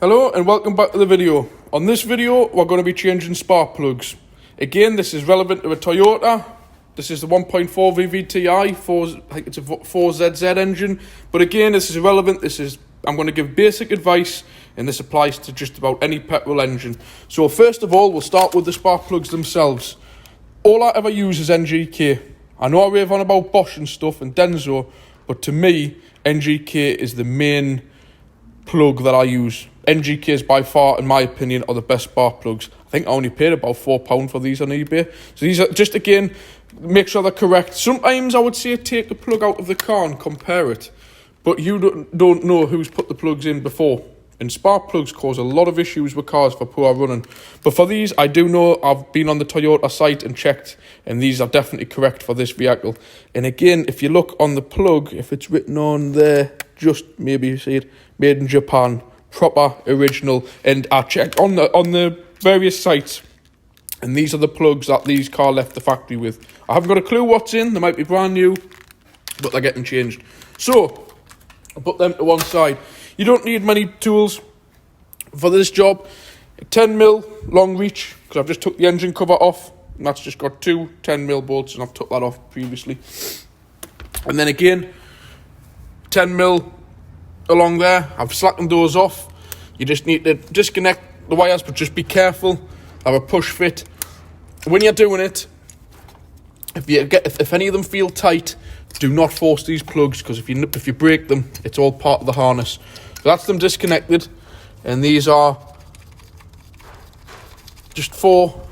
Hello and welcome back to the video. On this video we're going to be changing spark plugs. Again, this is relevant to a Toyota. This is the 1.4 VVTi, I think it's a 4ZZ engine. But again, this is irrelevant. I'm going to give basic advice, and this applies to just about any petrol engine. So first of all, we'll start with the spark plugs themselves. All I ever use is NGK. I know I rave on about Bosch and stuff and Denso, but to me, NGK is the main plug that I use. NGKs by far, in my opinion, are the best spark plugs. I think I only paid about £4 for these on eBay. So these are just, again, make sure they're correct. Sometimes I would say take the plug out of the car and compare it, but you don't know who's put the plugs in before. And spark plugs cause a lot of issues with cars for poor running. But for these, I do know, I've been on the Toyota site and checked, and these are definitely correct for this vehicle. And again, if you look on the plug, if it's written on there, just maybe you see it, made in Japan, proper, original. And I checked on the various sites, and these are the plugs that these cars left the factory with. I haven't got a clue what's in. They might be brand new, but they're getting changed. So I'll put them to one side. You don't need many tools for this job. A 10mm long reach, because I've just took the engine cover off, and that's just got two 10mm bolts, and I've took that off previously. And then again, 10mm along there. I've slackened those off. You just need to disconnect the wires, but just be careful. Have a push fit. When you're doing it, if any of them feel tight, do not force these plugs, because if you break them, it's all part of the harness. So that's them disconnected, and these are just four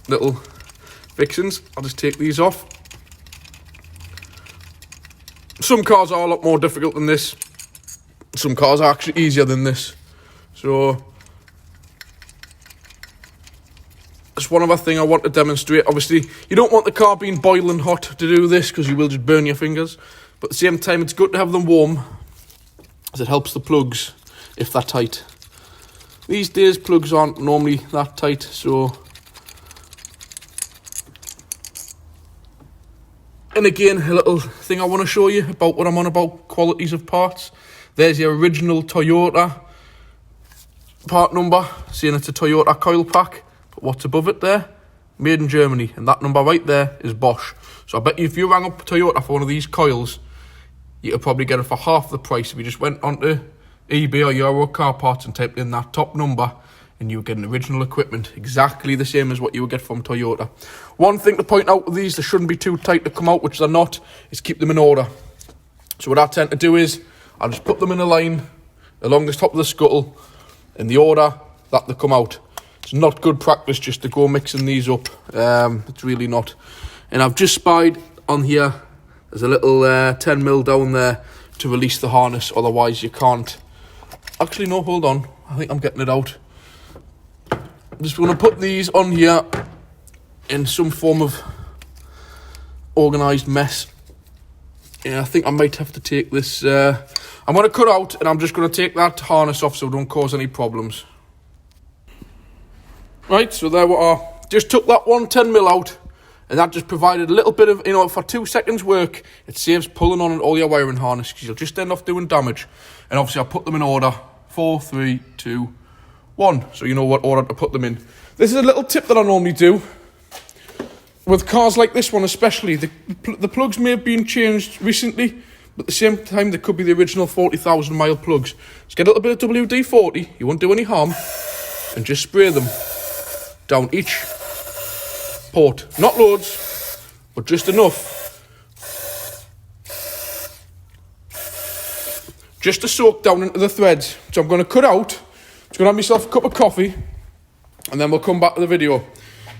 little fixings. I'll just take these off. Some cars are a lot more difficult than this. Some cars are actually easier than this. So that's one other thing I want to demonstrate. Obviously, you don't want the car being boiling hot to do this, because you will just burn your fingers. But at the same time, it's good to have them warm, as it helps the plugs if they're tight. These days, plugs aren't normally that tight, so... And again, a little thing I want to show you about what I'm on about qualities of parts. There's your original Toyota part number, saying it's a Toyota coil pack. But what's above it there? Made in Germany. And that number right there is Bosch. So I bet you if you rang up Toyota for one of these coils, you could probably get it for half the price if you just went onto eBay or Euro Car Parts and typed in that top number, and you would get an original equipment, exactly the same as what you would get from Toyota. One thing to point out with these, they shouldn't be too tight to come out, which they're not, is keep them in order. So what I tend to do is, I'll just put them in a line along the top of the scuttle in the order that they come out. It's not good practice just to go mixing these up. It's really not. And I've just spied on here, there's a little 10mm down there to release the harness, otherwise you can't. Actually, no, hold on. I think I'm getting it out. I'm just going to put these on here in some form of organised mess. Yeah, I think I might have to take this. I'm going to cut out, and I'm just going to take that harness off so it don't cause any problems. Right, so there we are. Just took that one 10mm out, and that just provided a little bit of, for 2 seconds work, it saves pulling on all your wiring harness, because you'll just end up doing damage. And obviously I'll put them in order. 4, 3, 2, 1, so you know what order to put them in. This is a little tip that I normally do with cars like this one, especially. The plugs may have been changed recently, but at the same time they could be the original 40,000 mile plugs. Just get a little bit of WD-40, you won't do any harm, and just spray them down each port. Not loads, but just enough, just to soak down into the threads. So I'm going to cut out. Just going to have myself a cup of coffee, and then we'll come back to the video.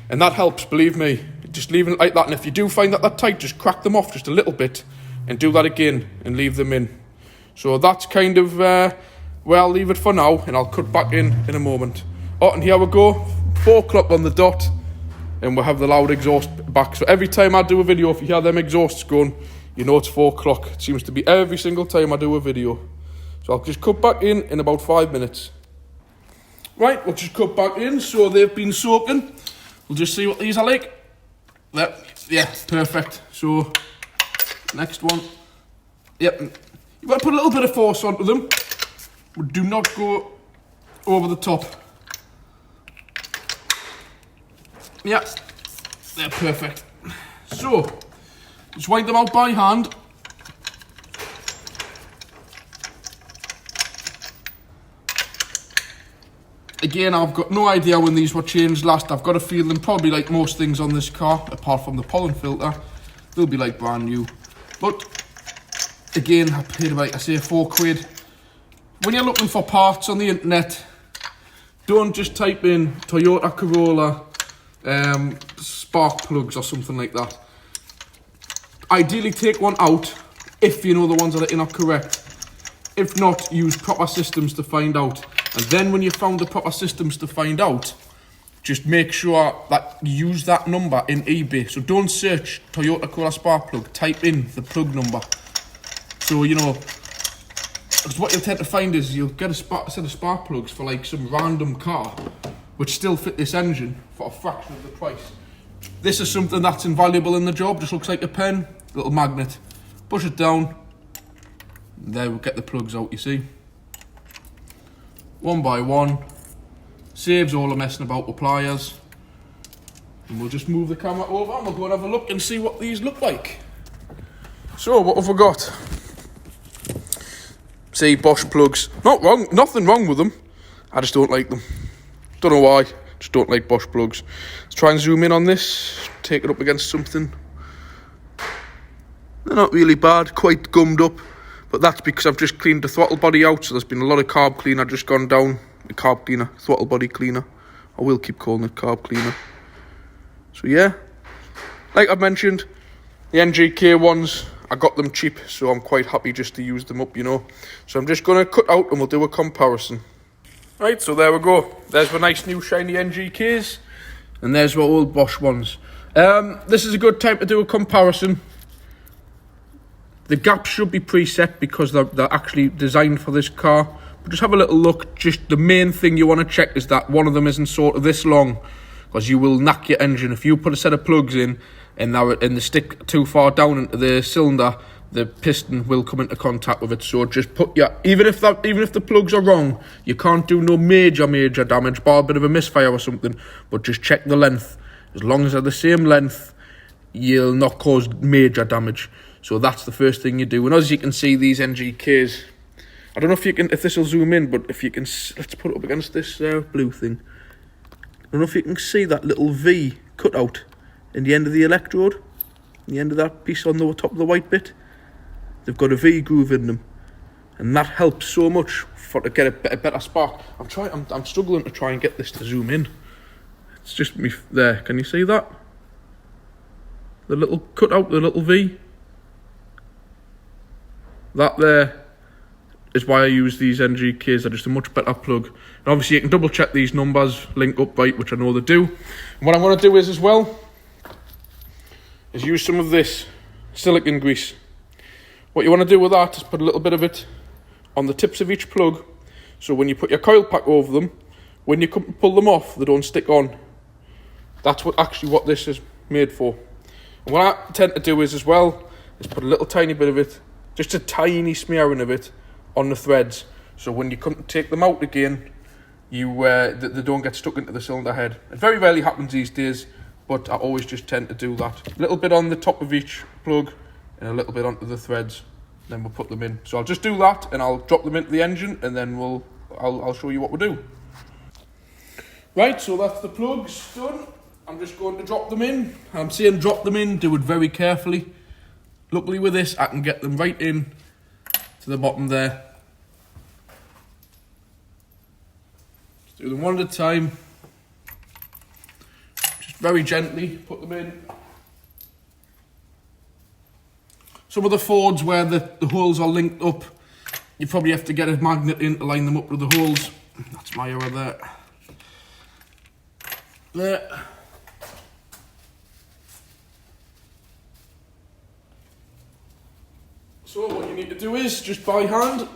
And that helps, believe me. Just leaving it like that. And if you do find that they're tight, just crack them off just a little bit, and do that again, and leave them in. So that's kind of where I'll leave it for now, and I'll cut back in a moment. Oh, and here we go. 4 o'clock on the dot, and we'll have the loud exhaust back. So every time I do a video, if you hear them exhausts going, you know it's 4 o'clock. It seems to be every single time I do a video. So I'll just cut back in about 5 minutes. Right, we'll just cut back in. So they've been soaking. We'll just see what these are like. Yeah, perfect. So Next one. Yep. You've got to put a little bit of force onto them, but do not go over the top. Yeah, they're perfect. So, just wipe them out by hand. Again, I've got no idea when these were changed last. I've got a feeling probably like most things on this car, apart from the pollen filter, they'll be like brand new. But again, I paid about, I say, £4. When you're looking for parts on the internet, don't just type in Toyota Corolla spark plugs or something like that. Ideally take one out if you know the ones that are incorrect. If not, use proper systems to find out. And then when you've found the proper systems to find out, just make sure that you use that number in eBay. So don't search Toyota Corolla spark plug, type in the plug number. So, you know, because what you'll tend to find is you'll get a set of spark plugs for like some random car, which still fit this engine for a fraction of the price. This is something that's invaluable in the job, just looks like a pen, little magnet. Push it down, and there we'll get the plugs out, you see. One by one, saves all the messing about with pliers. And we'll just move the camera over and we'll go and have a look and see what these look like. So, what have we got? See, Bosch plugs. Not wrong, nothing wrong with them. I just don't like them. Don't know why, just don't like Bosch plugs. Let's try and zoom in on this, take it up against something. They're not really bad, quite gummed up. But that's because I've just cleaned the throttle body out, so there's been a lot of carb cleaner just gone down. The carb cleaner, throttle body cleaner. I will keep calling it carb cleaner. So yeah, like I've mentioned, the NGK ones, I got them cheap, so I'm quite happy just to use them up, you know. So I'm just going to cut out and we'll do a comparison. Right, so there we go. There's the nice new shiny NGKs, and there's the old Bosch ones. This is a good time to do a comparison. The gaps should be preset because they're actually designed for this car. But just have a little look. Just the main thing you want to check is that one of them isn't sort of this long, because you will knock your engine. If you put a set of plugs in and they stick too far down into the cylinder, the piston will come into contact with it. So just put your, even if the plugs are wrong, you can't do no major damage, bar a bit of a misfire or something. But just check the length. As long as they're the same length, you'll not cause major damage. So that's the first thing you do. And as you can see, these NGKs, I don't know if this will zoom in, but if you can, let's put it up against this blue thing. I don't know if you can see that little V cut out in the end of the electrode, the end of that piece on the top of the white bit. They've got a V groove in them, and that helps so much to get a better spark. I'm struggling to try and get this to zoom in. It's just me there. Can you see that? The little cut out, the little V. That there is why I use these NGKs. They're just a much better plug. And obviously you can double check these numbers, link up right, which I know they do. And what I'm going to do is as well, is use some of this silicone grease. What you want to do with that is put a little bit of it on the tips of each plug. So when you put your coil pack over them, when you come to pull them off, they don't stick on. That's what this is made for. And what I tend to do is as well, is put a little tiny bit of it, just a tiny smearing of it on the threads, so when you come to take them out again, they don't get stuck into the cylinder head. It very rarely happens these days, but I always just tend to do that. A little bit on the top of each plug and a little bit onto the threads, then we'll put them in. So I'll just do that and I'll drop them into the engine, and then I'll show you what we do. Right, so that's the plugs done. I'm just going to drop them in. I'm saying drop them in, do it very carefully. Luckily with this, I can get them right in to the bottom there. Just do them one at a time. Just very gently put them in. Some of the Fords where the holes are linked up, you probably have to get a magnet in to line them up with the holes. That's my error there. There. So what you need to do is, just by hand,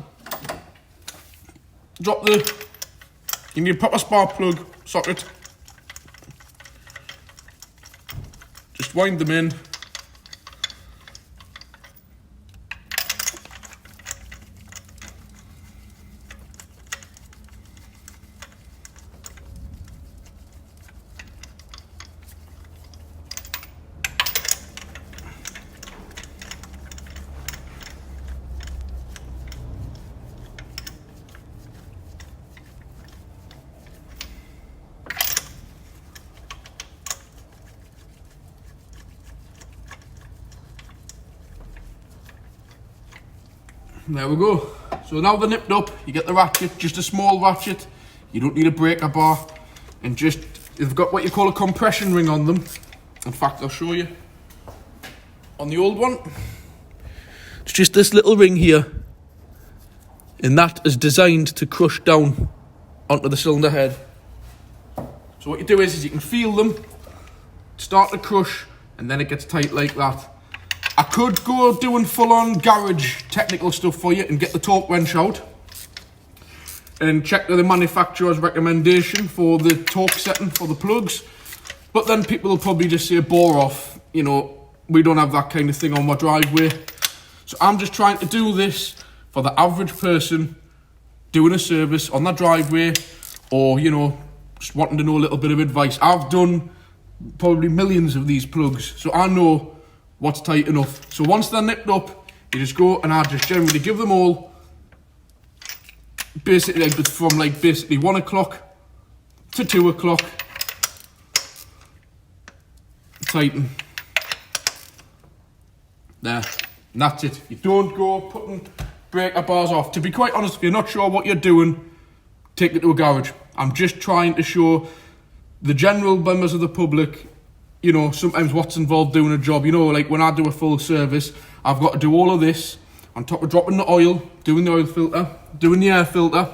drop you need a proper spark plug socket. Just wind them in. There we go. So now they're nipped up, you get the ratchet, just a small ratchet. You don't need a breaker bar. And just, they've got what you call a compression ring on them. In fact, I'll show you. On the old one, it's just this little ring here. And that is designed to crush down onto the cylinder head. So what you do is you can feel them start to crush, and then it gets tight like that. I could go doing full-on garage technical stuff for you and get the torque wrench out and check the manufacturer's recommendation for the torque setting for the plugs, but then people will probably just say bore off. You know, we don't have that kind of thing on my driveway. So I'm just trying to do this for the average person doing a service on their driveway, or, you know, just wanting to know a little bit of advice. I've done probably millions of these plugs, so I know what's tight enough. So once they're nipped up, you just go, and I just generally give them all basically from basically 1 o'clock to 2 o'clock. Tighten. There. And that's it. You don't go putting breaker bars off. To be quite honest, if you're not sure what you're doing, take it to a garage. I'm just trying to show the general members of the public, you know, sometimes what's involved doing a job. You know, like when I do a full service, I've got to do all of this on top of dropping the oil, doing the oil filter, doing the air filter,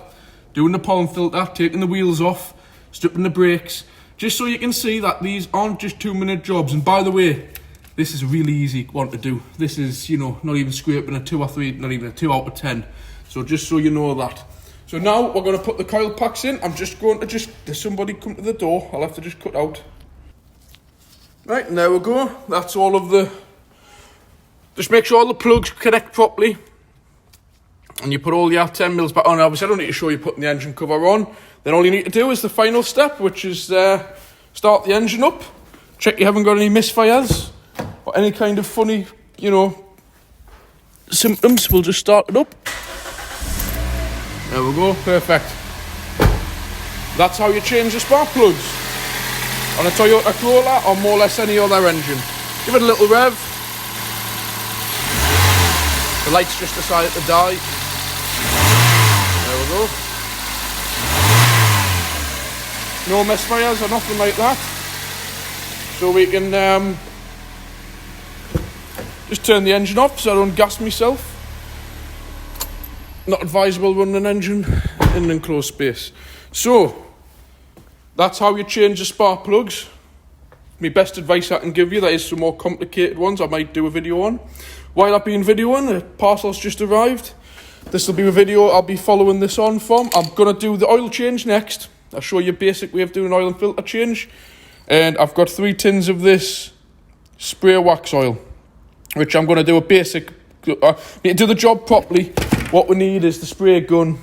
doing the pollen filter, taking the wheels off, stripping the brakes, just so you can see that these aren't just 2-minute jobs. And by the way, this is a really easy one to do. This is, you know, not even scraping a 2 or 3, not even a 2 out of 10. So just so you know that. So now we're going to put the coil packs in. I'm just going to there's somebody come to the door. I'll have to just cut out. Right, and there we go. That's all of the, just make sure all the plugs connect properly. And you put all your 10 mils back on. Obviously, I don't need to show you putting the engine cover on. Then all you need to do is the final step, which is start the engine up. Check you haven't got any misfires or any kind of funny, you know, symptoms. We'll just start it up. There we go, perfect. That's how you change the spark plugs on a Toyota Corolla or more or less any other engine. Give it a little rev. The light's just decided to die. There we go. No misfires or nothing like that. So we can just turn the engine off so I don't gas myself. Not advisable running an engine in an enclosed space. So, that's how you change the spark plugs. My best advice I can give you. There is some more complicated ones I might do a video on. While I've been videoing, the parcel's just arrived. This will be a video I'll be following this on from. I'm going to do the oil change next. I'll show you a basic way of doing oil and filter change. And I've got 3 tins of this spray wax oil, which I'm going to do a basic. Need to do the job properly. What we need is the spray gun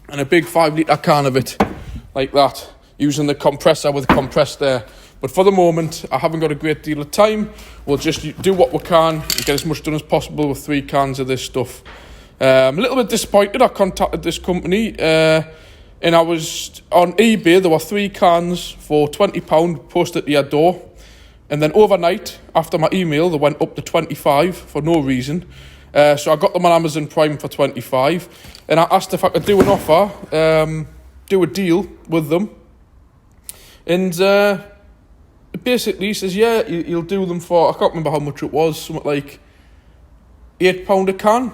and a big 5-litre can of it, like that, using the compressor with compressed air. But for the moment, I haven't got a great deal of time. We'll just do what we can and get as much done as possible with 3 cans of this stuff. I'm a little bit disappointed. I contacted this company and I was on eBay. There were 3 cans for £20 posted to your door. And then overnight, after my email, they went up to 25 for no reason. So I got them on Amazon Prime for 25, and I asked if I could do an offer, do a deal with them, and basically he says, yeah, he'll do them for, I can't remember how much it was, something like £8 a can.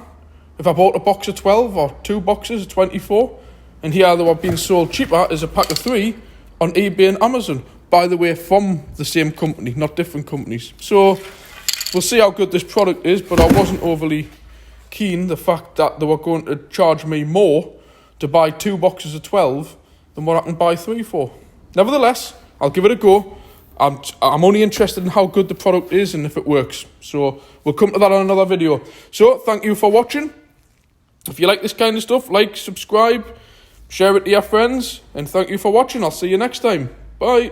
If I bought a box of 12 or 2 boxes of 24, and here they were being sold cheaper as a pack of 3 on eBay and Amazon. By the way, from the same company, not different companies. So we'll see how good this product is, but I wasn't overly keen the fact that they were going to charge me more to buy 2 boxes of 12 than what I can buy 3 for. Nevertheless, I'll give it a go. I'm only interested in how good the product is and if it works. So we'll come to that on another video. So thank you for watching. If you like this kind of stuff, like, subscribe, share it to your friends, and thank you for watching. I'll see you next time. Bye.